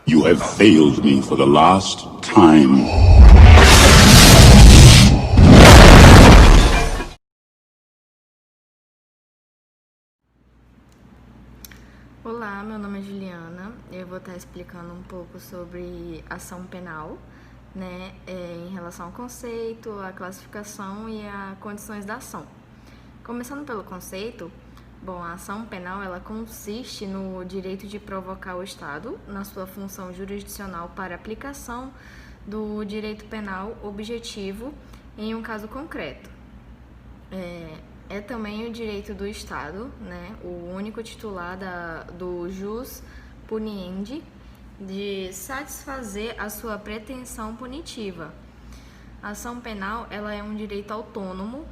You have failed me for the last time. Olá, meu nome é Juliana. Eu vou estar explicando um pouco sobre ação penal, né, em relação ao conceito, a classificação e a condições da ação. Começando pelo conceito, a ação penal ela consiste no direito de provocar o Estado na sua função jurisdicional para aplicação do direito penal objetivo em um caso concreto. É também o direito do Estado, né, o único titular do jus puniendi, de satisfazer a sua pretensão punitiva. A ação penal ela é um direito autônomo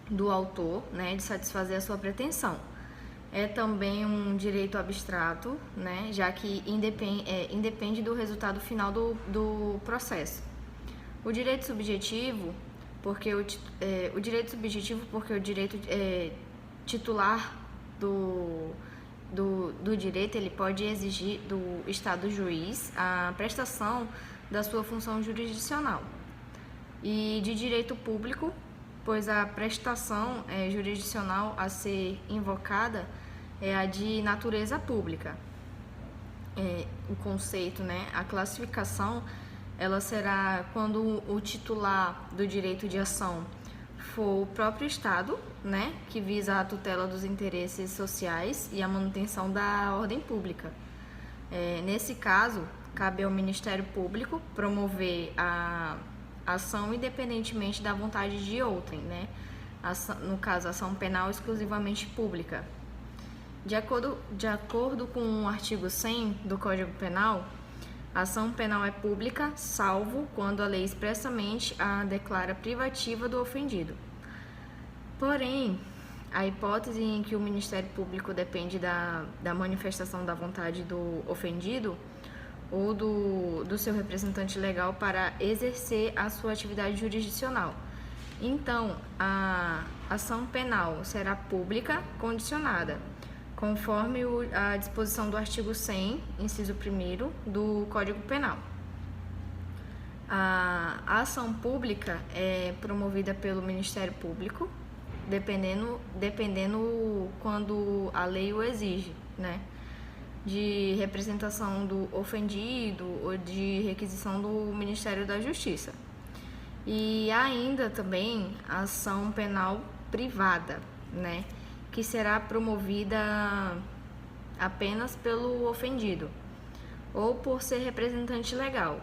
do autor, né, de satisfazer a sua pretensão. É também um direito abstrato, né, já que independe do resultado final do processo. O direito subjetivo, porque o direito titular do direito ele pode exigir do Estado juiz a prestação da sua função jurisdicional. E de direito público, pois a prestação jurisdicional a ser invocada é a de natureza pública. O conceito, né, a classificação, ela será quando o titular do direito de ação for o próprio Estado, né, que visa a tutela dos interesses sociais e a manutenção da ordem pública. Nesse caso, cabe ao Ministério Público promover a ação independentemente da vontade de outrem, né? No caso, ação penal exclusivamente pública. De acordo com o artigo 100 do Código Penal, a ação penal é pública, salvo quando a lei expressamente a declara privativa do ofendido. Porém, a hipótese em que o Ministério Público depende da manifestação da vontade do ofendido ou do seu representante legal para exercer a sua atividade jurisdicional. Então, a ação penal será pública condicionada, conforme a disposição do artigo 100, inciso 1º, do Código Penal. A ação pública é promovida pelo Ministério Público, dependendo quando a lei o exige, né? De representação do ofendido ou de requisição do Ministério da Justiça. E ainda também a ação penal privada, né, que será promovida apenas pelo ofendido ou por ser representante legal,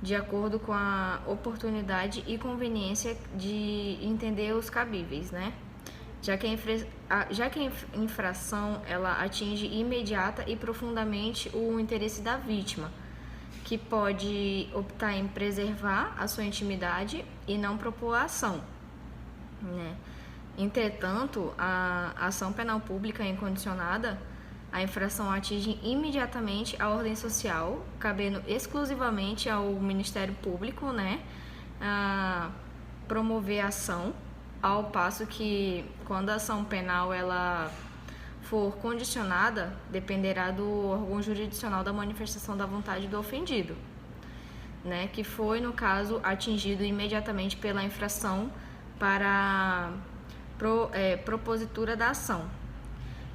de acordo com a oportunidade e conveniência de entender os cabíveis, né? Já que a infração ela atinge imediata e profundamente o interesse da vítima, que pode optar em preservar a sua intimidade e não propor a ação, né? Entretanto, a ação penal pública incondicionada, a infração atinge imediatamente a ordem social, cabendo exclusivamente ao Ministério Público, né, promover a ação, ao passo que quando a ação penal ela for condicionada, dependerá do órgão jurisdicional da manifestação da vontade do ofendido, né, que foi, no caso, atingido imediatamente pela infração para propositura da ação.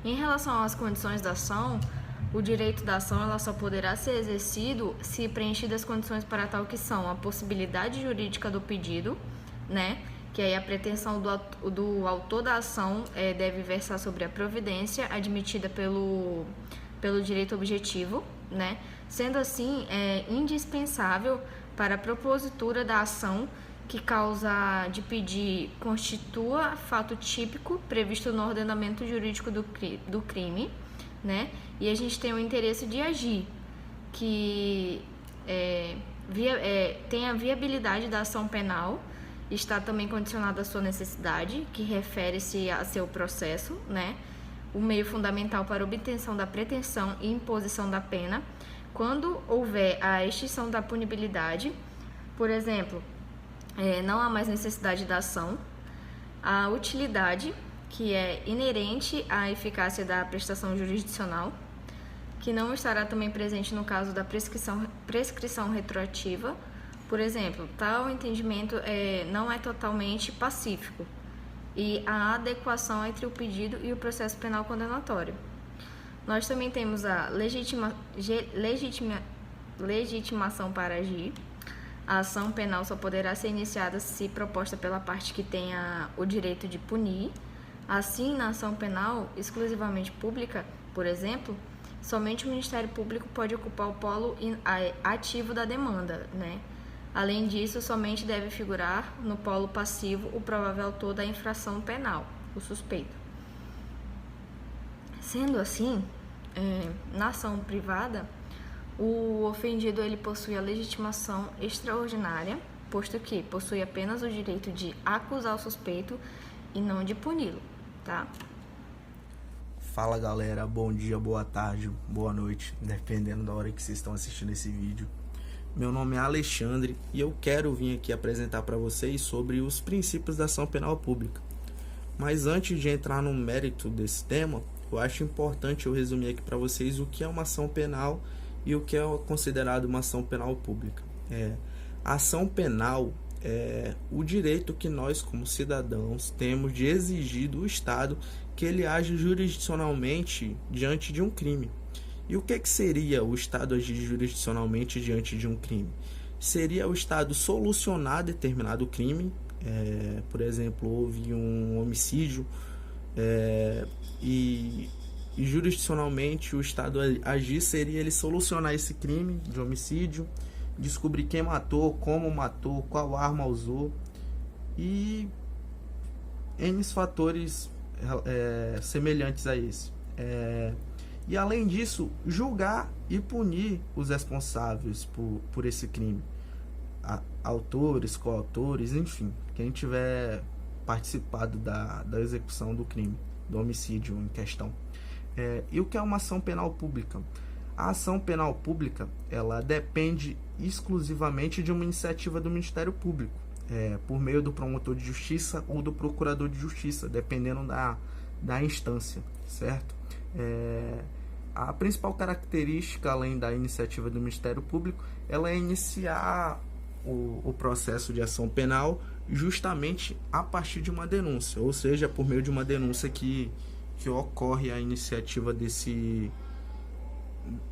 Em relação às condições da ação, o direito da ação ela só poderá ser exercido se preenchidas as condições para tal que são a possibilidade jurídica do pedido, né, que aí a pretensão do autor da ação deve versar sobre a providência admitida pelo direito objetivo, né, sendo assim indispensável para a propositura da ação que causa de pedir constitua fato típico previsto no ordenamento jurídico do crime, né? E a gente tem o interesse de agir, que tem a viabilidade da ação penal, está também condicionada à sua necessidade, que refere-se a seu processo, né? O meio fundamental para obtenção da pretensão e imposição da pena, quando houver a extinção da punibilidade, por exemplo, não há mais necessidade da ação, a utilidade, que é inerente à eficácia da prestação jurisdicional, que não estará também presente no caso da prescrição retroativa. Por exemplo, tal entendimento não é totalmente pacífico e a adequação entre o pedido e o processo penal condenatório. Nós também temos a legitimação para agir. A ação penal só poderá ser iniciada se proposta pela parte que tenha o direito de punir. Assim, na ação penal exclusivamente pública, por exemplo, somente o Ministério Público pode ocupar o polo ativo da demanda, né? Além disso, somente deve figurar no polo passivo o provável autor da infração penal, o suspeito. Sendo assim, na ação privada, o ofendido ele possui a legitimação extraordinária, posto que possui apenas o direito de acusar o suspeito e não de puni-lo, tá? Fala galera, bom dia, boa tarde, boa noite, dependendo da hora que vocês estão assistindo esse vídeo. Meu nome é Alexandre e eu quero vir aqui apresentar para vocês sobre os princípios da ação penal pública. Mas antes de entrar no mérito desse tema, eu acho importante eu resumir aqui para vocês o que é uma ação penal e o que é considerado uma ação penal pública. A ação penal é o direito que nós, como cidadãos, temos de exigir do Estado que ele age jurisdicionalmente diante de um crime. E o que seria o Estado agir jurisdicionalmente diante de um crime? Seria o Estado solucionar determinado crime, por exemplo, houve um homicídio, e jurisdicionalmente o Estado agir seria ele solucionar esse crime de homicídio, descobrir quem matou, como matou, qual arma usou e N fatores semelhantes a esse. E além disso, julgar e punir os responsáveis por esse crime, autores, coautores, enfim, quem tiver participado da execução do crime, do homicídio em questão. E o que é uma ação penal pública? A ação penal pública, ela depende exclusivamente de uma iniciativa do Ministério Público, por meio do promotor de justiça ou do procurador de justiça, dependendo da instância, certo? A principal característica, além da iniciativa do Ministério Público, ela é iniciar o processo de ação penal justamente a partir de uma denúncia, ou seja, por meio de uma denúncia que ocorre a iniciativa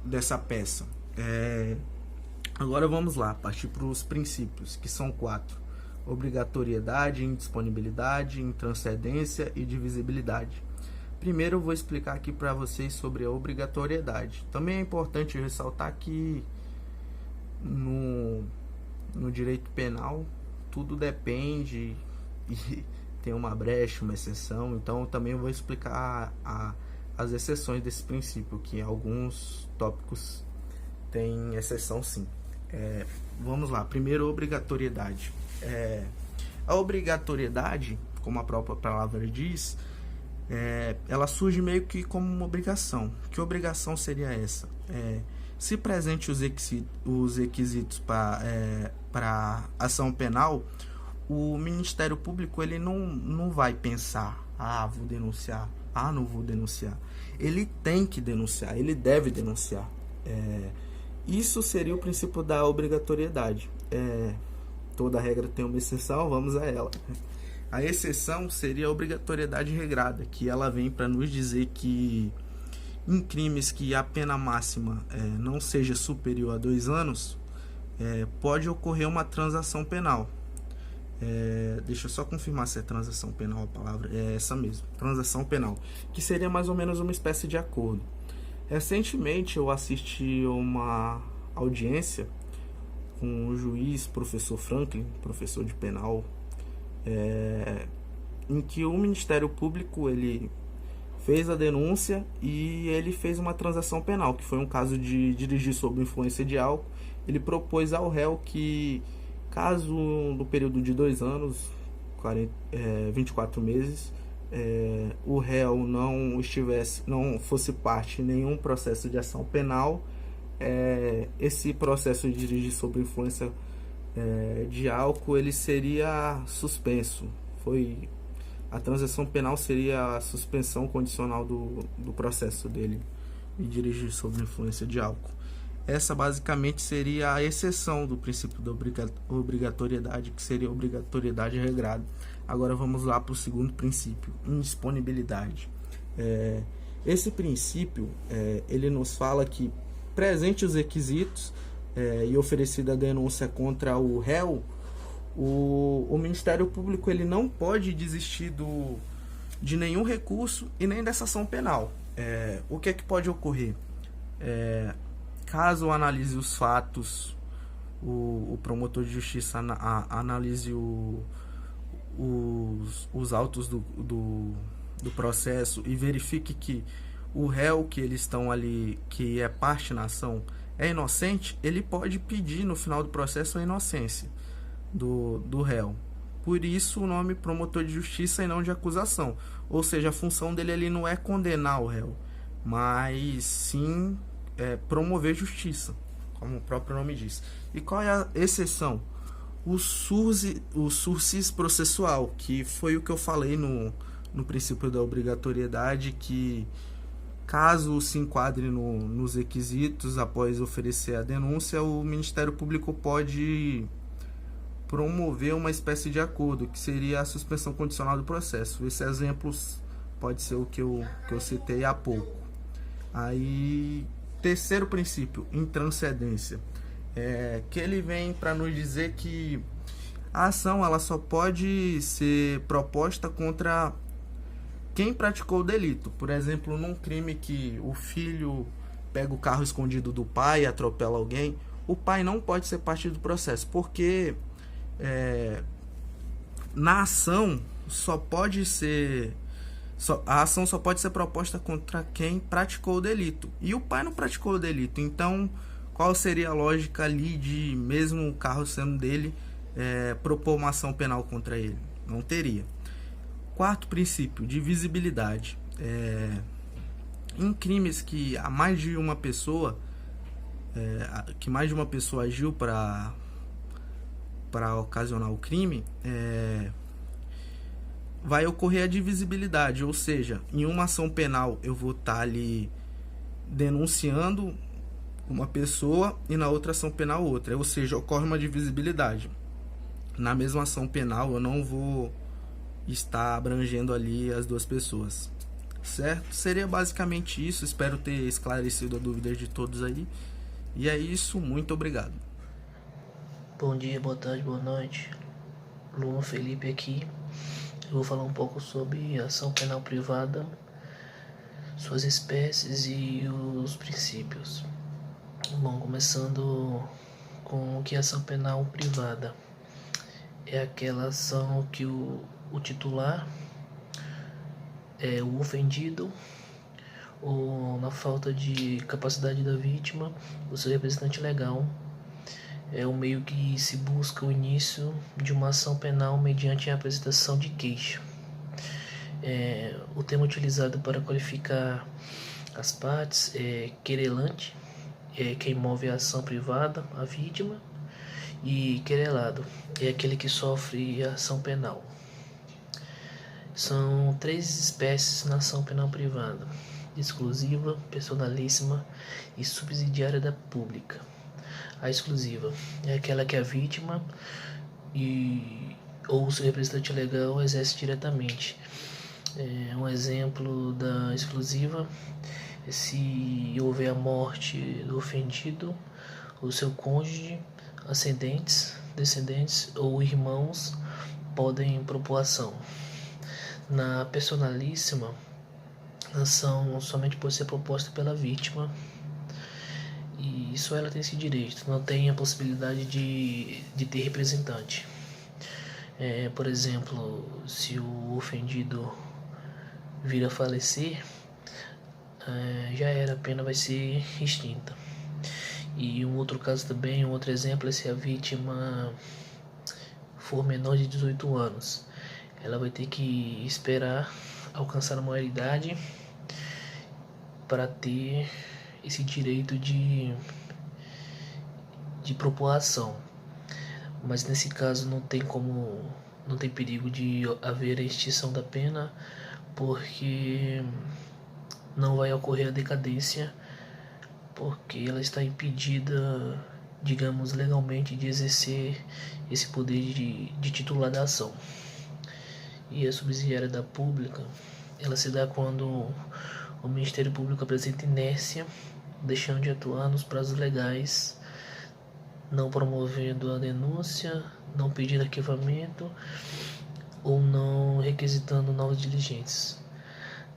dessa peça. Agora vamos lá, partir para os princípios, que são 4: obrigatoriedade, indisponibilidade, intranscendência e divisibilidade. Primeiro eu vou explicar aqui para vocês sobre a obrigatoriedade. Também é importante ressaltar que no direito penal tudo depende e tem uma brecha, uma exceção, então eu também vou explicar as exceções desse princípio, que alguns tópicos têm exceção sim. Vamos lá, primeiro, obrigatoriedade. A obrigatoriedade, como a própria palavra diz, ela surge meio que como uma obrigação. Que obrigação seria essa? Se presente os requisitos para ação penal, o Ministério Público ele não vai pensar, vou denunciar, não vou denunciar. Ele tem que denunciar, ele deve denunciar. Isso seria o princípio da obrigatoriedade. Toda regra tem uma exceção, vamos a ela. A exceção seria a obrigatoriedade regrada, que ela vem para nos dizer que em crimes que a pena máxima não seja superior a 2 anos, pode ocorrer uma transação penal. Deixa eu só confirmar se é transação penal a palavra. É essa mesmo, transação penal, que seria mais ou menos uma espécie de acordo. Recentemente eu assisti uma audiência com o juiz professor Franklin, professor de penal, em que o Ministério Público ele fez a denúncia e ele fez uma transação penal, que foi um caso de dirigir sob influência de álcool. Ele propôs ao réu que, caso no período de 2 anos, 24 meses, o réu não fosse parte em nenhum processo de ação penal, esse processo de dirigir sob influência de álcool ele seria suspenso. A transação penal seria a suspensão condicional do processo dele e dirigir sob influência de álcool. Essa basicamente seria a exceção do princípio da obrigatoriedade, que seria a obrigatoriedade regrada. Agora vamos lá para o segundo princípio, indisponibilidade. Esse princípio, ele nos fala que, presente os requisitos e oferecida a denúncia contra o réu, o Ministério Público ele não pode desistir de nenhum recurso e nem dessa ação penal. O que é que pode ocorrer? Caso analise os fatos, o promotor de justiça analise os autos do processo e verifique que o réu que eles estão ali, que é parte na ação, é inocente, ele pode pedir no final do processo a inocência do réu. Por isso o nome promotor de justiça e não de acusação. Ou seja, a função dele ali não é condenar o réu, mas sim promover justiça, como o próprio nome diz. E qual é a exceção? O sursis processual, que foi o que eu falei no princípio da obrigatoriedade, que caso se enquadre nos requisitos após oferecer a denúncia, o Ministério Público pode promover uma espécie de acordo, que seria a suspensão condicional do processo. Esse exemplo pode ser o que eu citei há pouco. Aí, terceiro princípio, intranscendência, que ele vem para nos dizer que a ação ela só pode ser proposta contra quem praticou o delito. Por exemplo, num crime que o filho pega o carro escondido do pai e atropela alguém, o pai não pode ser parte do processo, porque na ação a ação só pode ser proposta contra quem praticou o delito, e o pai não praticou o delito. Então qual seria a lógica ali de, mesmo o carro sendo dele, propor uma ação penal contra ele? Não teria. Quarto princípio, divisibilidade. Em crimes que mais de uma pessoa agiu para ocasionar o crime, vai ocorrer a divisibilidade, ou seja, em uma ação penal eu vou estar ali denunciando uma pessoa e na outra ação penal outra, ou seja, ocorre uma divisibilidade. Na mesma ação penal eu não vou estar abrangendo ali as duas pessoas, certo? Seria basicamente isso. Espero ter esclarecido a dúvida de todos aí, e é isso, muito obrigado. Bom dia, boa tarde, boa noite. Luan Felipe aqui. Eu vou falar um pouco sobre ação penal privada, suas espécies e os princípios. Bom, começando com o que é ação penal privada. É aquela ação que o titular, o ofendido, ou na falta de capacidade da vítima, o seu representante legal, é o meio que se busca o início de uma ação penal mediante a apresentação de queixa. O termo utilizado para qualificar as partes é querelante, quem move a ação privada, a vítima, e querelado é aquele que sofre a ação penal. São três espécies na ação penal privada: exclusiva, personalíssima e subsidiária da pública. A exclusiva é aquela que a vítima ou seu representante legal exerce diretamente. Um exemplo da exclusiva é se houver a morte do ofendido, o seu cônjuge, ascendentes, descendentes ou irmãos podem propor ação. Na personalíssima, a ação somente pode ser proposta pela vítima, e só ela tem esse direito, não tem a possibilidade de ter representante. Por exemplo, se o ofendido vir a falecer, já era, a pena vai ser extinta. E um outro caso também, um outro exemplo, é se a vítima for menor de 18 anos. Ela vai ter que esperar alcançar a maioridade para ter esse direito de propor a ação. Mas nesse caso não tem perigo de haver a extinção da pena, porque não vai ocorrer a decadência porque ela está impedida, digamos, legalmente de exercer esse poder de titular da ação. E a subsidiária da pública, ela se dá quando o Ministério Público apresenta inércia, deixando de atuar nos prazos legais, não promovendo a denúncia, não pedindo arquivamento ou não requisitando novas diligências.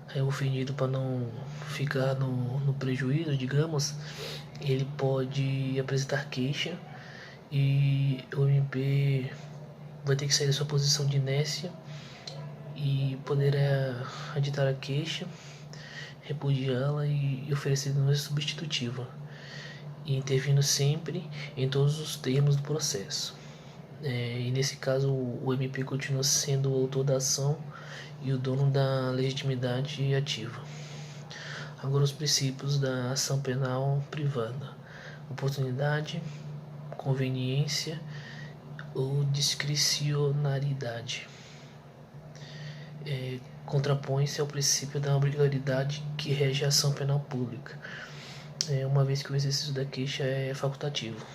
Aí o ofendido, para não ficar no prejuízo, digamos, ele pode apresentar queixa e o MP vai ter que sair da sua posição de inércia e poderá aditar a queixa, repudiá-la e oferecer denúncia substitutiva, e intervindo sempre em todos os termos do processo. E nesse caso o MP continua sendo o autor da ação e o dono da legitimidade ativa. Agora os princípios da ação penal privada: oportunidade, conveniência ou discricionariedade. Contrapõe-se ao princípio da obrigatoriedade que rege a ação penal pública, uma vez que o exercício da queixa é facultativo,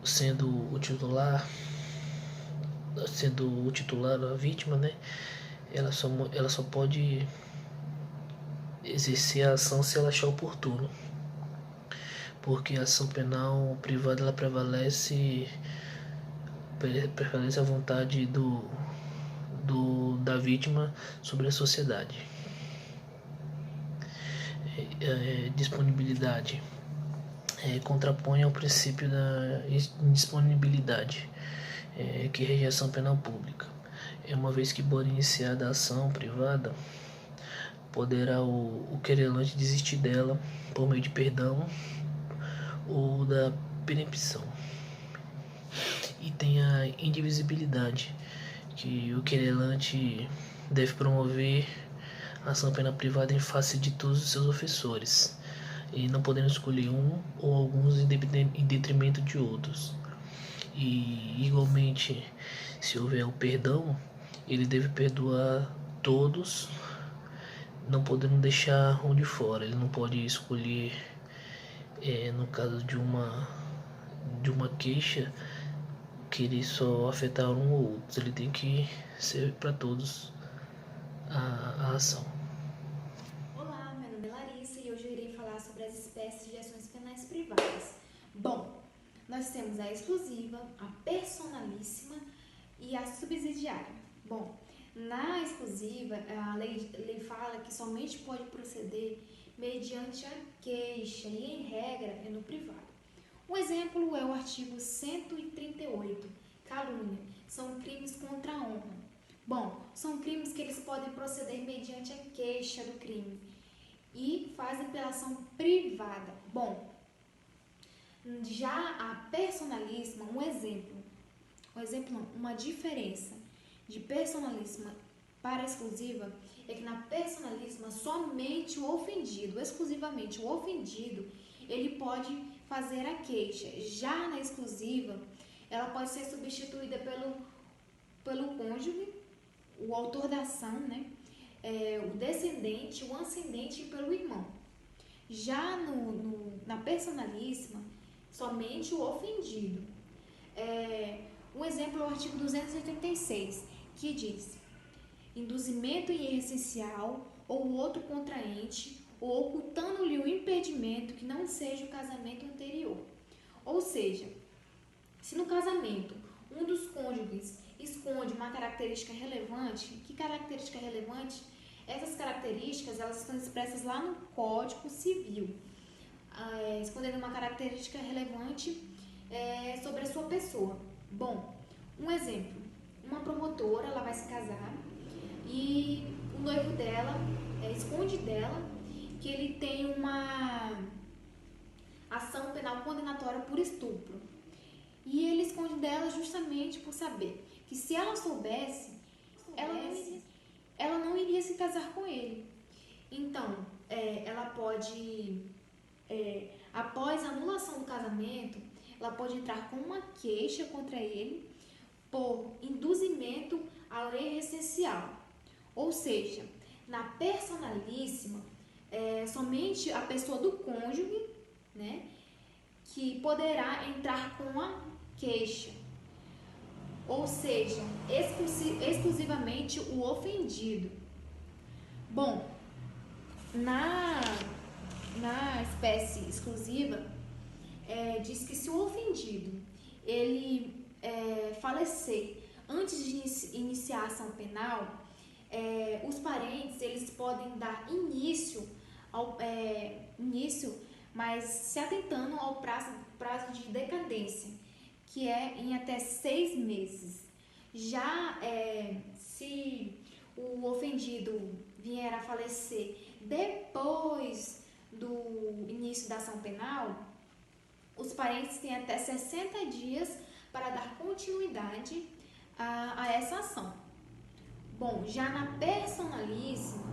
sendo o titular a vítima, né, ela só pode exercer a ação se ela achar oportuno, porque a ação penal privada ela prevalece a vontade da vítima sobre a sociedade. Disponibilidade contrapõe ao princípio da indisponibilidade, que rege a ação penal pública. Uma vez que for iniciada a ação privada, poderá o querelante desistir dela por meio de perdão ou da perempção. E tem a indivisibilidade, que o querelante deve promover a ação penal privada em face de todos os seus ofensores, e não podendo escolher um ou alguns em detrimento de outros. E igualmente, se houver o perdão, ele deve perdoar todos, não podendo deixar um de fora. Ele não pode escolher, no caso de uma queixa, querer só afetar um ou outro. Ele tem que ser para todos a ação. Olá, meu nome é Larissa e hoje eu irei falar sobre as espécies de ações penais privadas. Bom, nós temos a exclusiva, a personalíssima e a subsidiária. Bom, na exclusiva, a lei fala que somente pode proceder mediante a queixa e, em regra, é no privado. Um exemplo é o artigo 138, calúnia. São crimes contra a honra. Bom, são crimes que eles podem proceder mediante a queixa do crime e fazem pela ação privada. Bom, já a personalíssima, uma diferença de personalíssima para exclusiva é que na personalíssima somente o ofendido, exclusivamente o ofendido, ele pode fazer a queixa. Já na exclusiva, ela pode ser substituída pelo cônjuge, o autor da ação, né? O descendente, o ascendente e pelo irmão. Já na personalíssima, somente o ofendido. Um exemplo é o artigo 286, que diz: induzimento em essencial ou outro contraente, ou ocultando-lhe o impedimento que não seja o casamento anterior. Ou seja, se no casamento um dos cônjuges esconde uma característica relevante, que característica relevante? Essas características elas estão expressas lá no Código Civil, escondendo uma característica relevante sobre a sua pessoa. Bom, um exemplo, uma promotora, ela vai se casar e o noivo dela esconde dela que ele tem uma ação penal condenatória por estupro. E ele esconde dela justamente por saber que se ela soubesse, ela não iria se casar com ele. Então, ela pode, após a anulação do casamento, ela pode entrar com uma queixa contra ele por induzimento à lei essencial. Ou seja, na personalíssima, somente a pessoa do cônjuge, né, que poderá entrar com a queixa. Ou seja, exclusivamente o ofendido. Bom, na espécie exclusiva, diz que se o ofendido ele falecer antes de iniciar a ação penal, os parentes eles podem dar início, mas se atentando ao prazo de decadência, que é em até 6 meses. Já se o ofendido vier a falecer depois do início da ação penal, os parentes têm até 60 dias para dar continuidade a essa ação. Bom, já na personalíssima,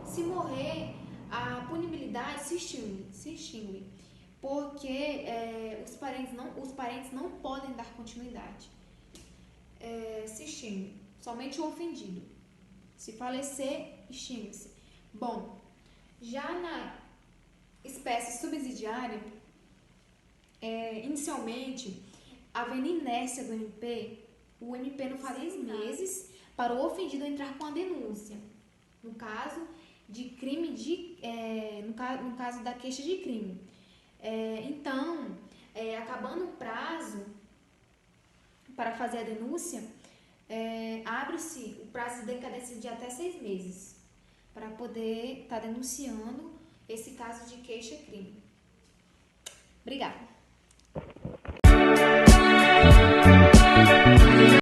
se morrer, a punibilidade se extingue, porque os parentes não podem dar continuidade. Se extingue, somente o ofendido. Se falecer, extingue-se. Bom, já na espécie subsidiária, inicialmente, havendo inércia do MP, o MP não faria meses para o ofendido entrar com a denúncia. No caso de crime no caso da queixa de crime. Então, acabando o prazo para fazer a denúncia, abre-se o prazo de decadência de até 6 meses para poder estar denunciando esse caso de queixa-crime. Obrigada.